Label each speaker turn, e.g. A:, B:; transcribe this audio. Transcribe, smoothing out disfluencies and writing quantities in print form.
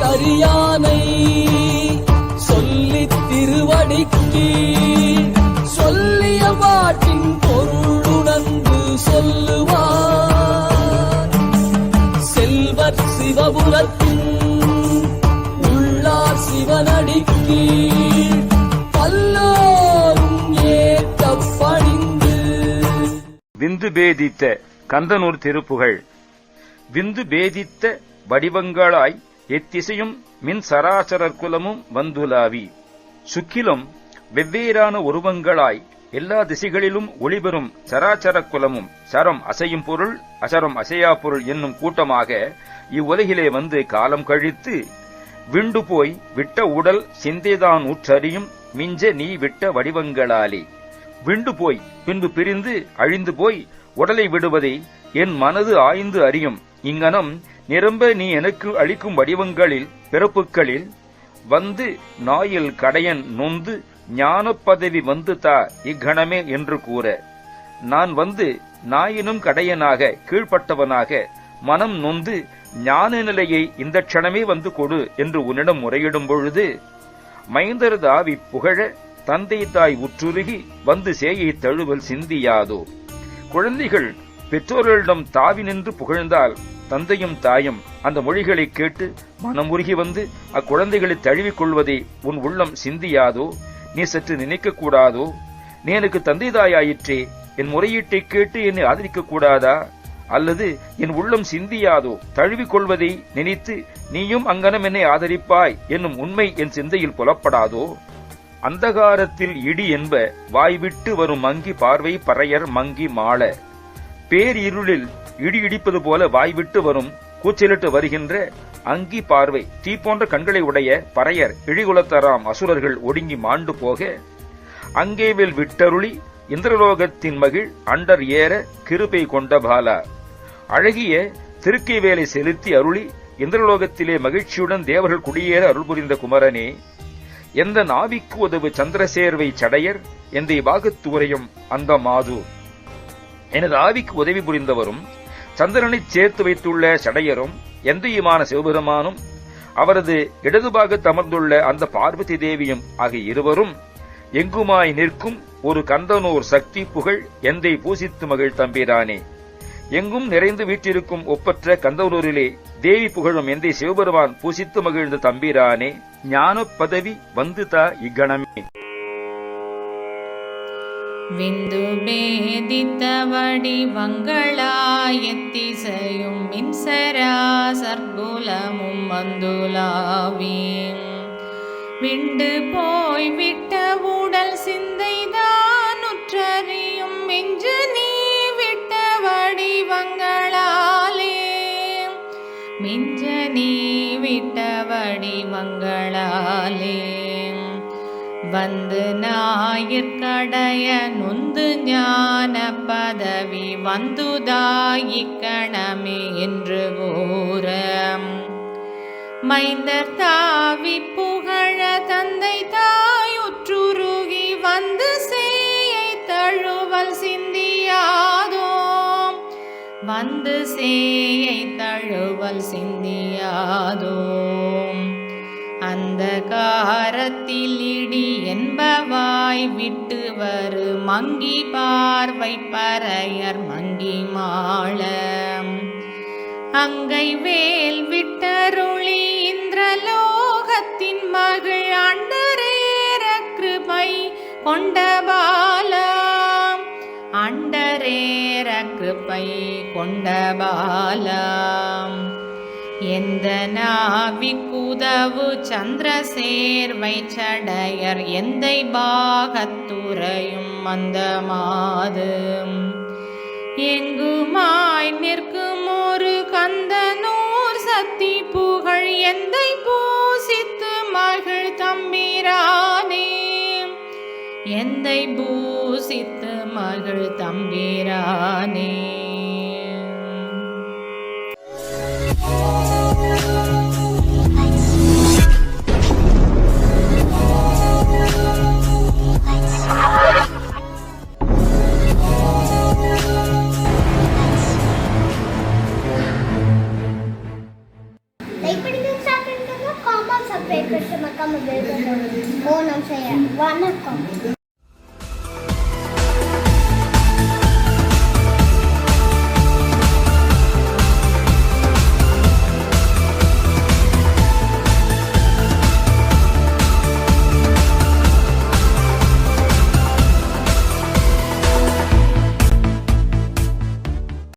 A: கரியானை சொல்லி திருவடிக்கு சொல்லிய பாட்டின் பொருளுணர்ந்து சொல்லுவார். செல்வர் சிவபுரத்தின் உள்ளார் சிவனடிக்கு பல்லோரும் ஏற்ற பணிந்து.
B: விந்து பேதித்த கந்தனூர் திருப்புகழ். விந்து பேதித்த வடிவங்களாய் எத்திசையும் மின் சராசரர் குலமும் வந்துலாவி சுக்கிலும் வெவ்வேறான உருவங்களாய் எல்லா திசைகளிலும் ஒளிபெறும் சராச்சர குலமும் சரம் அசையும் பொருள் அசரம் அசையா பொருள் என்னும் கூட்டமாக இவ்வுலகிலே வந்து காலம் கழித்து விண்டு போய் விட்ட உடல் சிந்தைதான் ஊற்றறியும் மிஞ்ச நீ விட்ட வடிவங்களாலே. விண்டு போய் பின்பு பிரிந்து அழிந்து போய் உடலை விடுவதை என் மனது ஆய்ந்து அறியும். இங்கனம் நிரம்ப நீ எனக்கு அளிக்கும் வடிவங்களில் பிறப்புகளில் வந்து நாயில் கடையன் நொந்து ஞான பதவி வந்து தா இக்கணமே என்று கூற, நான் வந்து நாயினும் கடையனாக கீழ்ப்பட்டவனாக மனம் நொந்து ஞான நிலையை இந்த க்ஷணமே வந்து கொடு என்று உன்னிடம் முறையிடும் பொழுது, மைந்தர் தாவி புகழ தந்தை தாய் உற்றுருகி வந்து சேயை தழுவல் சிந்தியாதோ. குழந்தைகள் பெற்றோர்களிடம் தாவி நின்று புகழ்ந்தால் தந்தையும் தாயும் அந்த மொழிகளை கேட்டு மனமுருகி வந்து அக்குழந்தைகளை தழுவிக் கொள்வதை உன் உள்ளம் சிந்தியாதோ? நீ சற்று நினைக்கக்கூடாதோ? நீ எனக்கு தந்தை தாயாயிற்றே, என் முறையீட்டை கேட்டு என்னை ஆதரிக்க கூடாதா? அல்லது என் உள்ளம் சிந்தியாதோ? தழுவிக் கொள்வதை நினைத்து நீயும் அங்கனம் என்னை ஆதரிப்பாய் என்னும் உண்மை என் சிந்தையில் புலப்படாதோ? அந்தகாரத்தில் இடி என்ப வாய்விட்டு வரும் மங்கி பார்வை பறையர் மங்கி மாள. பேரிருளில் இடி இடிப்பது போல வாய்விட்டு வரும் கூச்சலிட்டு வருகின்ற அங்கி பார்வை தீ போன்ற கண்களை உடைய பறையர் இழிகுலத்தராம் அசுரர்கள் ஒடுங்கி மாண்டு போக, அங்கேவில் விட்டருளி இந்திரலோகத்தின் மகிழ் அண்டர் ஏற கிருபை கொண்ட பாலா. அழகிய திருக்கை வேலை செலுத்தி அருளி இந்திரலோகத்திலே மகிழ்ச்சியுடன் தேவர்கள் குடியேற அருள் புரிந்த குமரனே, எந்த நாவிக்கு உதவு சந்திரசேர்வை சடையர் எந்தை பாகத்து உரையும் அந்த மாது. எனது ஆவிக்கு உதவி புரிந்தவரும் சந்திரனை சேர்த்து வைத்துள்ள சடையரும் எந்தையுமான சிவபெருமானும் அவரது இடதுபாகத்து அமர்ந்துள்ள அந்த பார்வதி தேவியும் ஆகிய இருவரும் எங்குமாய் நிற்கும் ஒரு கந்தனூர் சக்தி புகழ் எந்தை பூசித்து மகிழ் தம்பிரானே. எங்கும் நிறைந்து வீற்றிருக்கும் ஒப்பற்ற கந்தனூரிலே தேவி புகழும் எந்தை சிவபெருமான் பூசித்து மகிழ்ந்த தம்பிரானே, ஞான பதவி வந்து தா இக்கணமே.
C: விந்து பேதித்த வடிவங்களாயத்திசையும் மின்சரா சர்க்குலமும் வந்துலாவி விண்டு போய் விட்ட உடல் சிந்தைதான் உற்றறியும் மிஞ்சு நீ விட்ட வடிவங்களாலே. மிஞ்ச நீ விட்ட வடிவங்களாலே வந்து ஞாயிற்கடைய நொந்து ஞான பதவி வந்துதாயிக்கணமே என்று கூற, மைந்தர் தாவி புகழ தந்தை தாயுற்றுருகி வந்து சேயை தழுவல் சிந்தியாதோ. வந்து சேயை தழுவல் சிந்தியாதோ. அந்த காரத்தில் இடி என்பவாய் விட்டு வரு மங்கி பார்வை பறையர் மங்கி மாள. அங்கை வேல் விட்டருளி இந்திரலோகத்தின் மகள் அண்டரேற கிருபை கொண்ட பாலா. அண்டரேற கிருபை கொண்ட பாலா. எந்த நாவிக்குதவு சந்திரசேர்வை சடையர் எந்தை பாகத்துரையும் அந்த மாது. எங்குமாய் நிற்கும் ஒரு கந்தனூர் சக்தி புகழ் எந்தை பூசித்து மகிழ் தம்பிரானே. எந்தை பூசித்து மகிழ் தம்பிரானே.
D: மறக்காம பெல் பட்டன் ஓ நம்ம செய்ய வணக்கம்.